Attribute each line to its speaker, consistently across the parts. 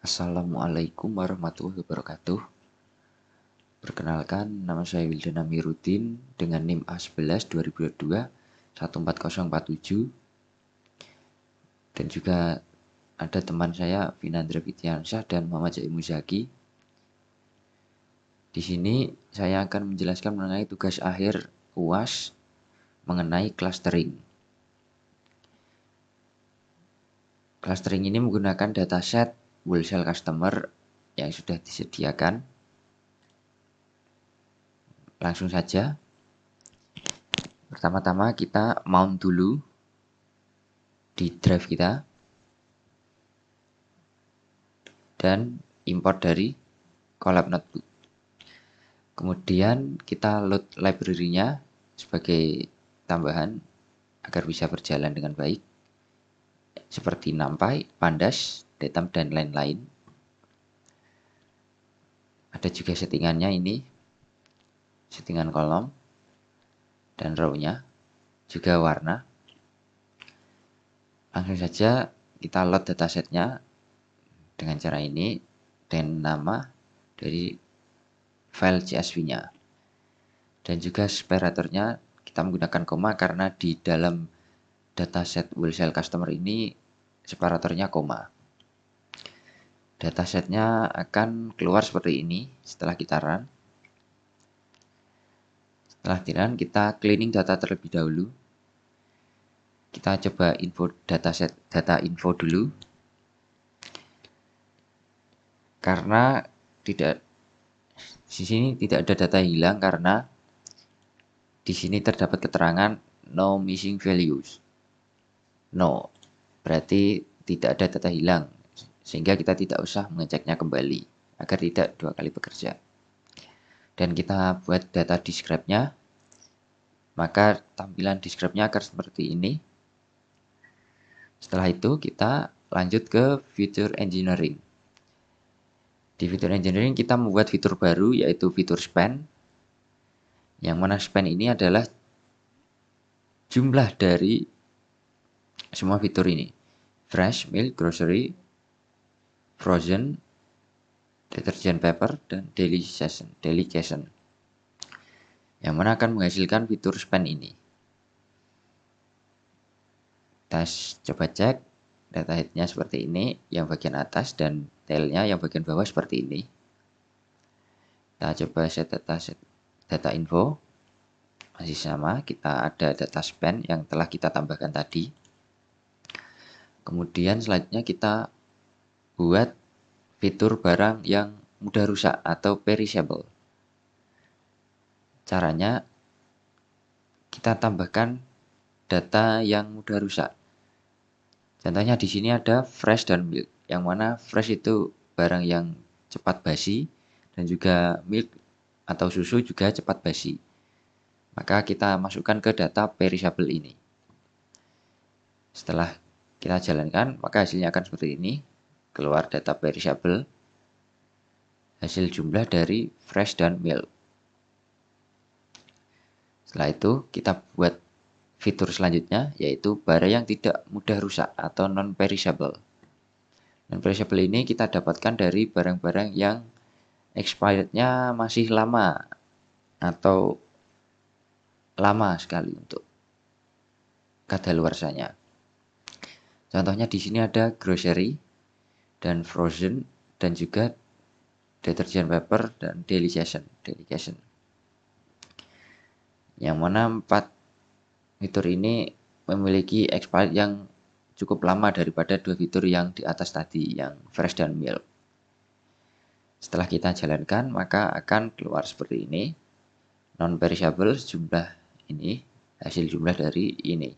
Speaker 1: Assalamualaikum warahmatullahi wabarakatuh. Perkenalkan, nama saya Wildan Amiruddin dengan NIM A11 2022 14047, dan juga ada teman saya Vinandra Fitriansyah dan Muhammad Zai Muzaki. Di sini saya akan menjelaskan mengenai tugas akhir UAS mengenai clustering. Clustering ini menggunakan dataset wholesale customer yang sudah disediakan. Langsung saja. Pertama-tama kita mount dulu di drive kita dan import dari Colab Notebook. Kemudian kita load library-nya sebagai tambahan agar bisa berjalan dengan baik, seperti NumPy, Pandas, Datam, dan lain-lain. Ada juga settingannya ini, settingan kolom dan row-nya, juga warna. Langsung saja kita load datasetnya dengan cara ini dan nama dari file CSV-nya. Dan juga separatornya kita menggunakan koma karena di dalam dataset wholesale customer ini separatornya koma. Datasetnya akan keluar seperti ini setelah kita run. Setelah di run, kita cleaning data terlebih dahulu. Kita coba info dataset data info dulu. Karena di sini tidak ada data hilang karena di sini terdapat keterangan no missing values. No, berarti tidak ada data hilang, sehingga kita tidak usah mengeceknya kembali agar tidak dua kali bekerja. Dan kita buat data describe-nya, maka tampilan describe-nya akan seperti ini. Setelah itu kita lanjut ke feature engineering. Di feature engineering kita membuat fitur baru, yaitu fitur span, yang mana span ini adalah jumlah dari semua fitur ini: fresh, milk, grocery, frozen, detergent paper, dan delication, yang mana akan menghasilkan fitur span ini. Kita coba cek data headnya seperti ini, yang bagian atas, dan tailnya yang bagian bawah seperti ini. Kita coba set data info, masih sama, kita ada data span yang telah kita tambahkan tadi. Kemudian selanjutnya kita buat fitur barang yang mudah rusak atau perishable. Caranya kita tambahkan data yang mudah rusak. Contohnya di sini ada fresh dan milk, yang mana fresh itu barang yang cepat basi dan juga milk atau susu juga cepat basi. Maka kita masukkan ke data perishable ini. Setelah kita jalankan, maka hasilnya akan seperti ini. Keluar data perishable, hasil jumlah dari fresh dan milk. Setelah itu kita buat fitur selanjutnya, yaitu barang yang tidak mudah rusak atau non-perishable. Non-perishable ini kita dapatkan dari barang-barang yang expirednya masih lama atau lama sekali untuk kadaluarsanya. Contohnya di sini ada grocery dan frozen dan juga detergent paper dan delication. Yang mana 4 fitur ini memiliki expired yang cukup lama daripada 2 fitur yang di atas tadi, yang fresh dan milk. Setelah kita jalankan, maka akan keluar seperti ini. Non-perishable jumlah ini, hasil jumlah dari ini,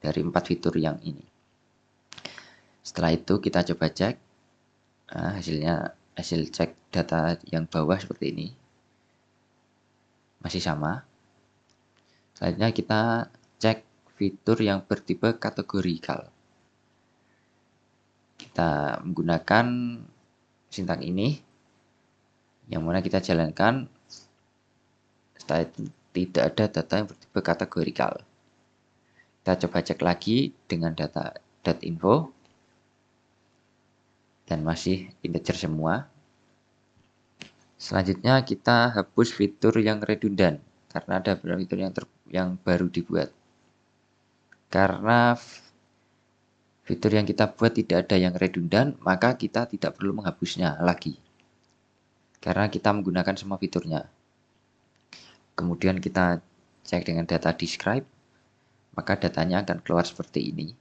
Speaker 1: dari 4 fitur yang ini. Setelah itu kita coba cek, hasil cek data yang bawah seperti ini, masih sama. Selanjutnya kita cek fitur yang bertipe kategorikal. Kita menggunakan sintak ini, yang mana kita jalankan. Setelah itu tidak ada data yang bertipe kategorikal. Kita coba cek lagi dengan data .info. dan masih integer semua. Selanjutnya kita hapus fitur yang redundant karena ada beberapa fitur yang baru dibuat. Karena fitur yang kita buat tidak ada yang redundant, maka kita tidak perlu menghapusnya lagi. Karena kita menggunakan semua fiturnya. Kemudian kita cek dengan data describe, maka datanya akan keluar seperti ini.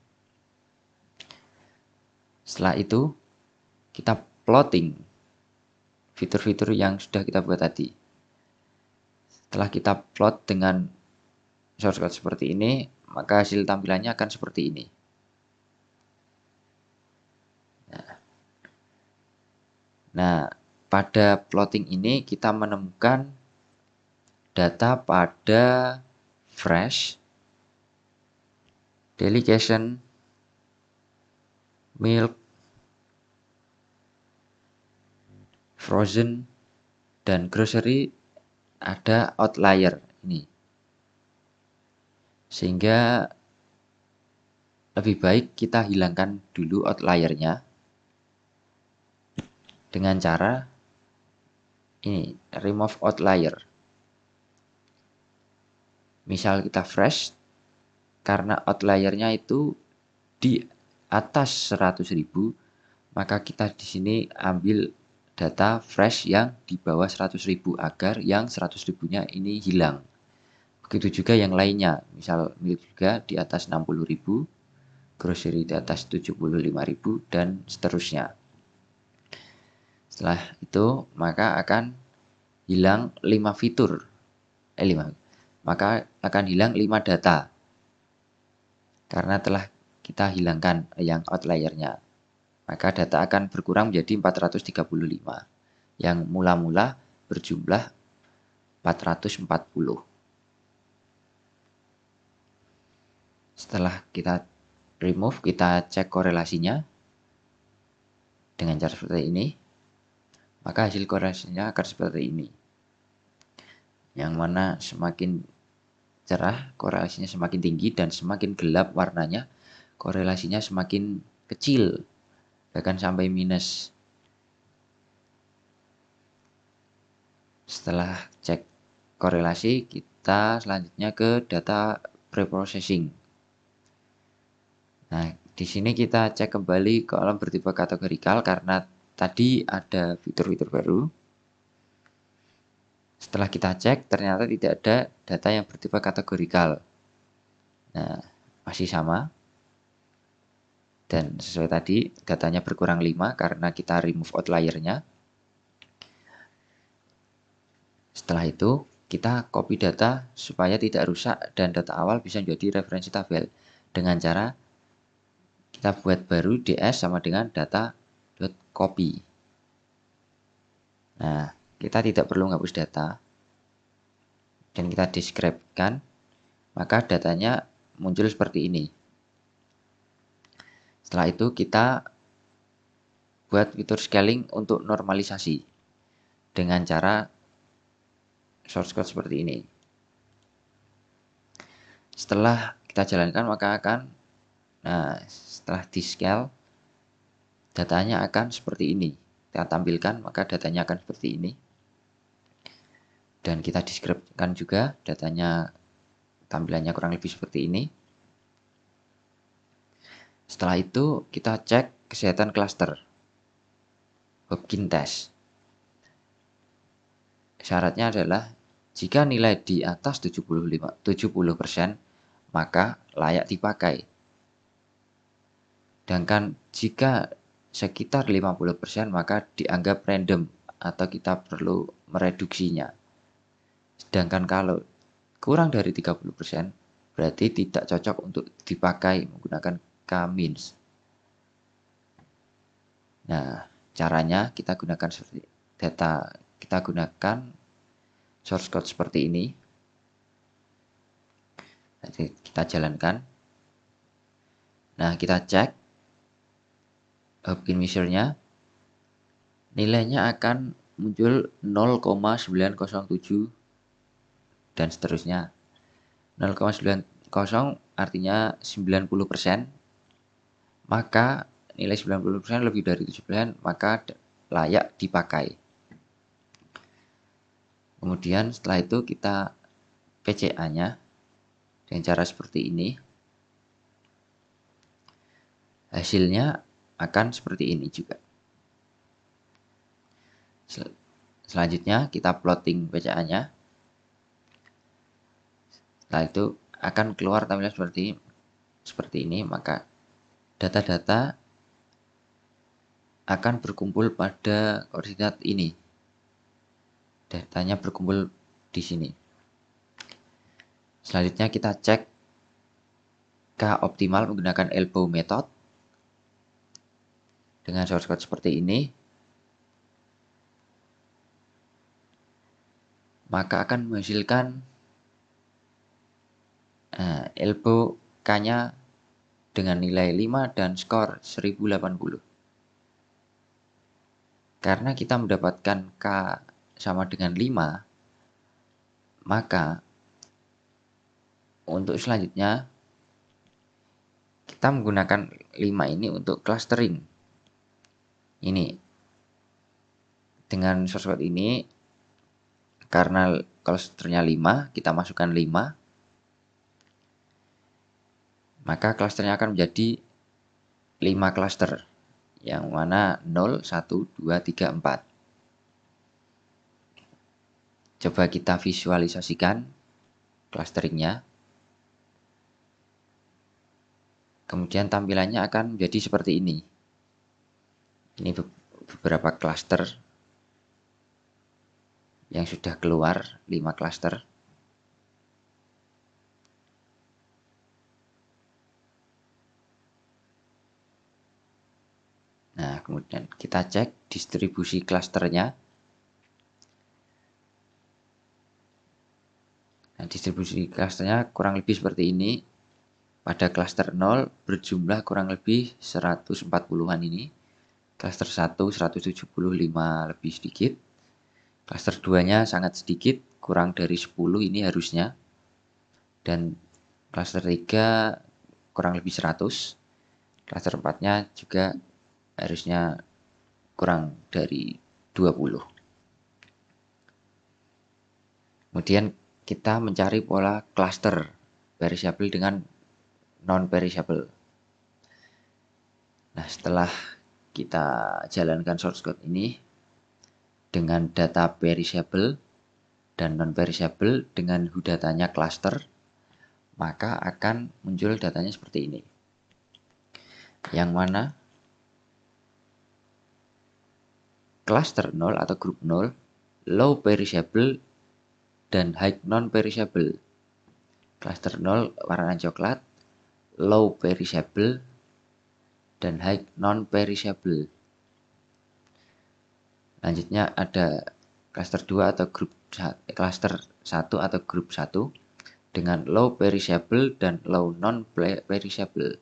Speaker 1: Setelah itu, kita plotting fitur-fitur yang sudah kita buat tadi. Setelah kita plot dengan source code seperti ini, maka hasil tampilannya akan seperti ini. Nah, pada plotting ini kita menemukan data pada fresh, delication, milk, frozen, dan grocery ada outlier ini. Sehingga lebih baik kita hilangkan dulu outliernya dengan cara ini, remove outlier. Misal kita fresh, karena outliernya itu di atas 100.000, maka kita di sini ambil data fresh yang di bawah 100.000 agar yang 100.000-nya ini hilang. Begitu juga yang lainnya, misal milk juga di atas 60.000, grocery di atas 75.000, dan seterusnya. Setelah itu, maka akan hilang 5 fitur. Maka akan hilang 5 data. Karena telah kita hilangkan yang outliernya. Maka data akan berkurang menjadi 435. Yang mula-mula berjumlah 440. Setelah kita remove, kita cek korelasinya dengan cara seperti ini. Maka hasil korelasinya akan seperti ini. Yang mana semakin cerah, korelasinya semakin tinggi, dan semakin gelap warnanya, korelasinya semakin kecil, bahkan sampai minus. Setelah cek korelasi, kita selanjutnya ke data preprocessing. Nah, di sini kita cek kembali kolom bertipe kategorikal karena tadi ada fitur-fitur baru. Setelah kita cek, ternyata tidak ada data yang bertipe kategorikal. Nah, masih sama. Dan sesuai tadi, datanya berkurang 5 karena kita remove outliernya. Setelah itu, kita copy data supaya tidak rusak dan data awal bisa menjadi referensi tabel. Dengan cara kita buat baru ds sama dengan data.copy. Nah, kita tidak perlu menghapus data. Dan kita describe-kan, maka datanya muncul seperti ini. Setelah itu kita buat fitur scaling untuk normalisasi dengan cara source code seperti ini. Setelah kita jalankan maka setelah di scale datanya akan seperti ini. Kita tampilkan maka datanya akan seperti ini. Dan kita describe-kan juga datanya, tampilannya kurang lebih seperti ini. Setelah itu kita cek kesehatan cluster Hopkins test. Syaratnya adalah jika nilai di atas 70%, maka layak dipakai. Sedangkan jika sekitar 50%, maka dianggap random atau kita perlu mereduksinya. Sedangkan kalau kurang dari 30%, berarti tidak cocok untuk dipakai menggunakan k-means. Nah, caranya kita gunakan seperti data, kita gunakan source code seperti ini. Nanti kita jalankan. Nah, kita cek Hopkins measure-nya. Nilainya akan muncul 0,907 dan seterusnya. 0,90 artinya 90%. Maka nilai 90% lebih dari 7%, maka layak dipakai. Kemudian setelah itu kita PCA-nya dengan cara seperti ini. Hasilnya akan seperti ini juga. Selanjutnya kita plotting PCA-nya. Setelah itu akan keluar tampilan seperti ini, maka data-data akan berkumpul pada koordinat ini. Datanya berkumpul di sini. Selanjutnya kita cek K optimal menggunakan elbow method dengan source code seperti ini. Maka akan menghasilkan elbow K-nya dengan nilai 5 dan skor 1080. Karena kita mendapatkan K sama dengan 5, maka untuk selanjutnya kita menggunakan 5 ini untuk clustering. Ini dengan source code ini, karena clusternya 5, kita masukkan 5, maka clusternya akan menjadi 5 cluster, yang mana 0, 1, 2, 3, 4. Coba kita visualisasikan clusteringnya. Kemudian tampilannya akan menjadi seperti ini. Ini beberapa cluster yang sudah keluar, 5 cluster. Nah, kemudian kita cek distribusi clusternya. Nah, distribusi clusternya kurang lebih seperti ini. Pada cluster 0 berjumlah kurang lebih 140-an ini. Cluster 1 175 lebih sedikit. Cluster 2-nya sangat sedikit, kurang dari 10 ini harusnya. Dan cluster 3 kurang lebih 100. Cluster 4-nya juga harusnya kurang dari 20. Kemudian kita mencari pola cluster perishable dengan non-perishable. Nah, setelah kita jalankan source code ini dengan data perishable dan non-perishable dengan datanya cluster, maka akan muncul datanya seperti ini. Yang mana cluster 0 atau grup 0, low perishable dan high non-perishable. Cluster 0 warna coklat, low perishable dan high non-perishable. Lanjutnya ada cluster 2 atau cluster 1 atau grup 1 dengan low perishable dan low non-perishable.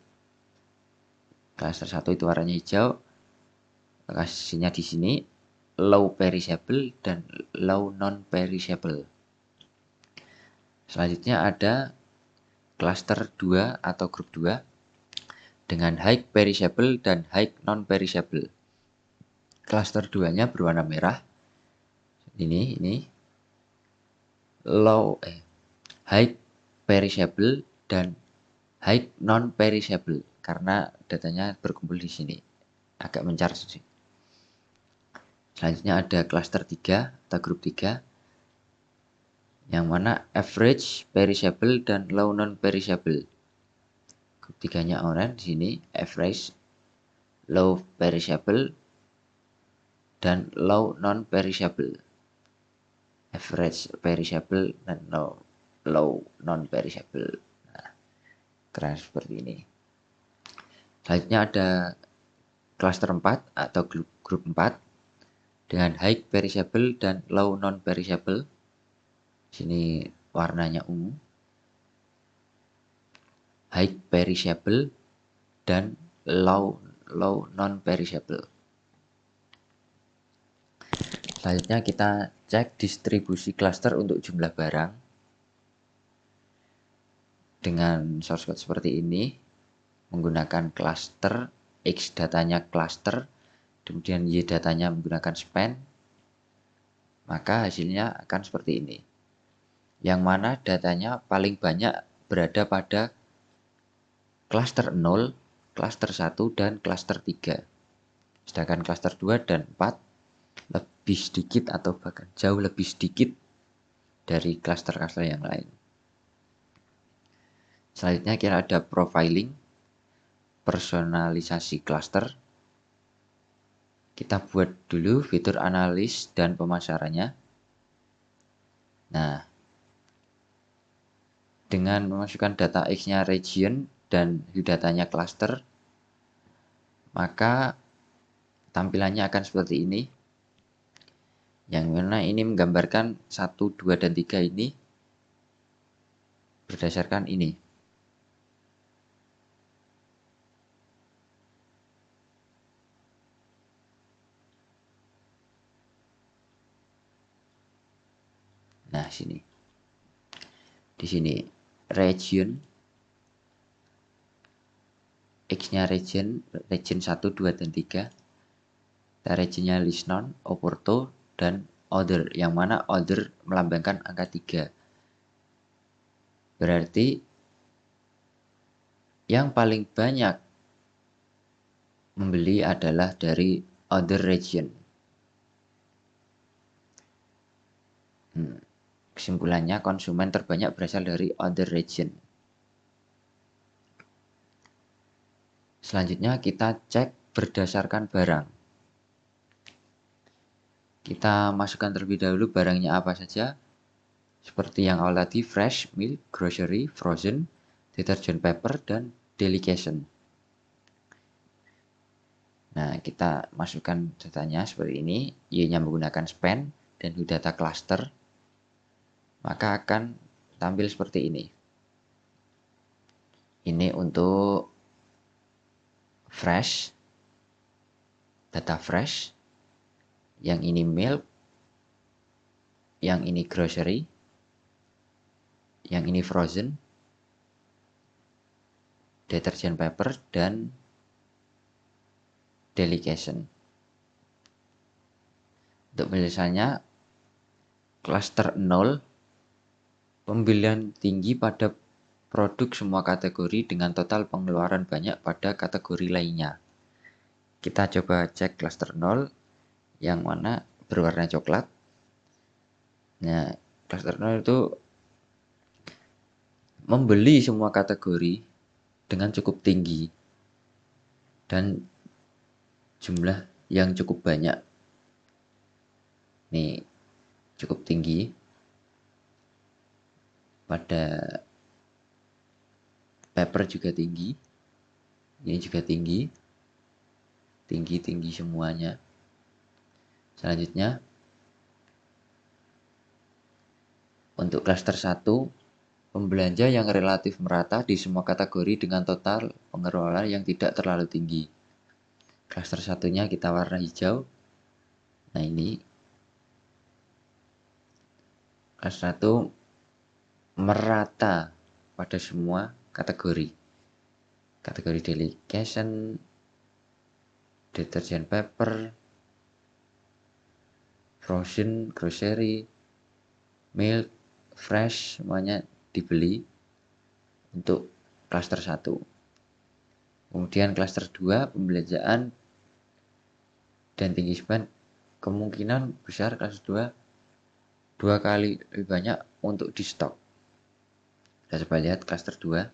Speaker 1: Cluster 1 itu warnanya hijau, lokasinya di sini, low perishable dan low non-perishable. Selanjutnya ada cluster 2 atau grup 2 dengan high perishable dan high non-perishable. Cluster 2-nya berwarna merah. Ini high perishable dan high non-perishable karena datanya berkumpul di sini. Agak mencar sih. Selanjutnya ada cluster 3 atau grup 3 yang mana average perishable dan low non-perishable. Grup 3-nya orange di sini, average, low perishable dan low non-perishable. Average perishable dan low non-perishable. Nah, keren seperti ini. Selanjutnya ada cluster 4 atau grup 4 dengan high perishable dan low non-perishable. Sini warnanya ungu. High perishable dan low non-perishable. Selanjutnya kita cek distribusi cluster untuk jumlah barang. Dengan source code seperti ini, menggunakan cluster X datanya cluster, kemudian Y datanya menggunakan span, maka hasilnya akan seperti ini. Yang mana datanya paling banyak berada pada cluster 0, cluster 1, dan cluster 3. Sedangkan cluster 2 dan 4 lebih sedikit atau bahkan jauh lebih sedikit dari cluster-cluster yang lain. Selanjutnya kita ada profiling, personalisasi cluster. Kita buat dulu fitur analis dan pemasarannya. Nah, dengan memasukkan data X-nya region dan datanya cluster, maka tampilannya akan seperti ini. Yang mana ini menggambarkan 1, 2, dan 3 ini berdasarkan ini. Nah, sini. Di sini region X-nya region 1, 2, dan 3. Regionnya list none, Oporto, dan other, yang mana other melambangkan angka 3. Berarti yang paling banyak membeli adalah dari other region. Kesimpulannya, konsumen terbanyak berasal dari other region. Selanjutnya kita cek berdasarkan barang. Kita masukkan terlebih dahulu barangnya apa saja. Seperti yang awal tadi, fresh, milk, grocery, frozen, detergent paper, dan delication. Nah, kita masukkan datanya seperti ini. Y-nya menggunakan span dan data cluster. Maka akan tampil seperti ini. Ini untuk fresh, data fresh. Yang ini milk, yang ini grocery, yang ini frozen, detergent paper, dan delication. Untuk penjelasannya, cluster 0, pembelian tinggi pada produk semua kategori dengan total pengeluaran banyak pada kategori lainnya. Kita coba cek cluster 0, yang mana berwarna coklat. Nah, cluster 0 itu membeli semua kategori dengan cukup tinggi dan jumlah yang cukup banyak. Nih, cukup tinggi pada paper juga tinggi, ini juga tinggi semuanya. Selanjutnya, untuk cluster 1, pembelanja yang relatif merata di semua kategori dengan total pengeluaran yang tidak terlalu tinggi. Cluster satunya kita warna hijau. Nah, ini cluster 1 merata pada semua kategori. Kategori delication, detergent paper, frozen, grocery, milk, fresh, semuanya dibeli untuk cluster 1. Kemudian cluster 2, pembelanjaan dan tinggi spend, kemungkinan besar cluster 2 kali lebih banyak untuk di stok. Kita coba lihat cluster 2.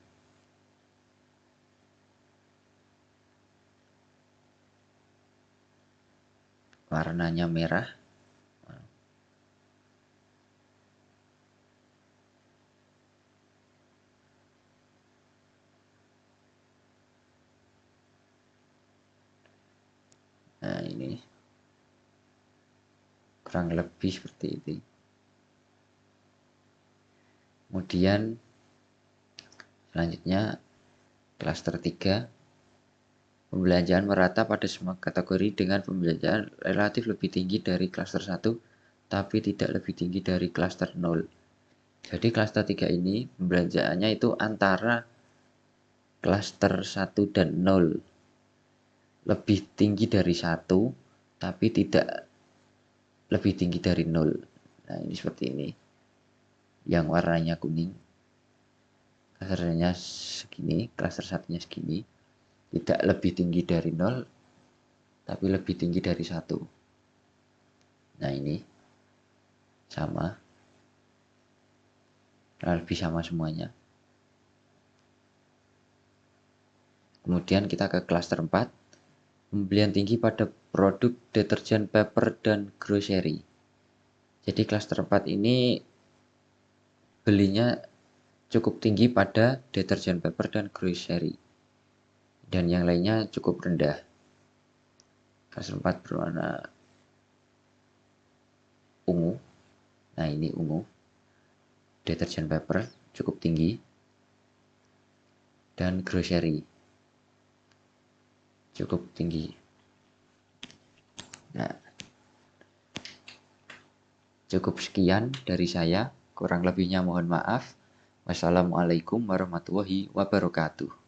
Speaker 1: Warnanya merah. Nah, ini kurang lebih seperti itu. Kemudian selanjutnya cluster 3, pembelanjaan merata pada semua kategori dengan pembelanjaan relatif lebih tinggi dari cluster 1 tapi tidak lebih tinggi dari cluster 0. Jadi cluster 3 ini pembelanjaannya itu antara cluster 1 dan 0. lebih tinggi dari 1 tapi tidak lebih tinggi dari 0. Nah, ini seperti ini. Yang warnanya kuning. Klasternya segini, klaster satunya segini. Tidak lebih tinggi dari 0 tapi lebih tinggi dari 1. Nah, ini sama. Lebih sama semuanya. Kemudian kita ke klaster 4. Pembelian tinggi pada produk deterjen, paper, dan grocery. Jadi klaster 4 ini belinya cukup tinggi pada deterjen, paper, dan grocery. Dan yang lainnya cukup rendah. Klaster 4 berwarna ungu. Nah, ini ungu. Deterjen, paper cukup tinggi. Dan grocery cukup tinggi. Nah, cukup sekian dari saya. Kurang lebihnya mohon maaf. Wassalamualaikum warahmatullahi wabarakatuh.